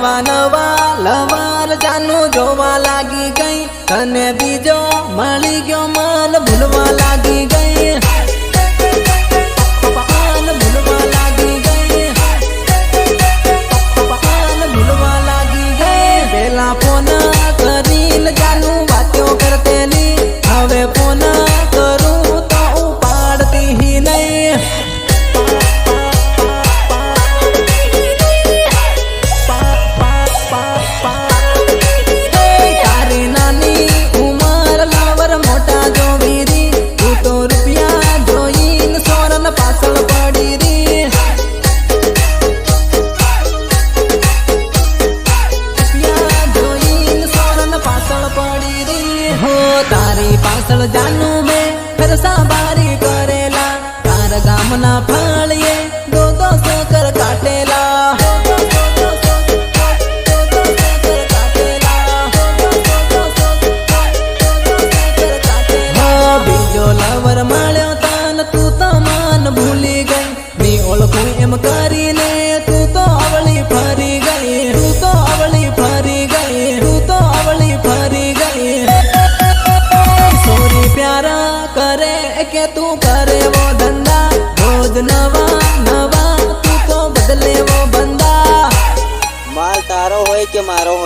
નવા નવા લવાર જાનું જોવા લાગી ગઈ તને બીજો મળી ગયો મન ભૂલવા લાગી ગઈ મન ભૂલવા લાગી ગઈ મન ભૂલવા લાગી ગઈ પેલા ફોન કરીને જાનું વાતો કરતેલી હવે ફોન કરું તો ઉપાડતી નહીં તારી પાછળ જાનું મેં ફરસા બારી કરેલા તાર ગામના ફાળીએ દો સકર કાટેલા બીજો લવર મળ્યો તન તું તો મન ભૂલી ગઈ ની ઓળખું એમ કરીને તું તો અવળી ફરી ગઈ તું તો અવળી ફરી ગઈ તું તો અવળી ફરી ગઈ प्यारा करे के तू करे वो धंधा रोज नवा नवा तू तो बदले वो बंदा माल तारो होय के मारो होय।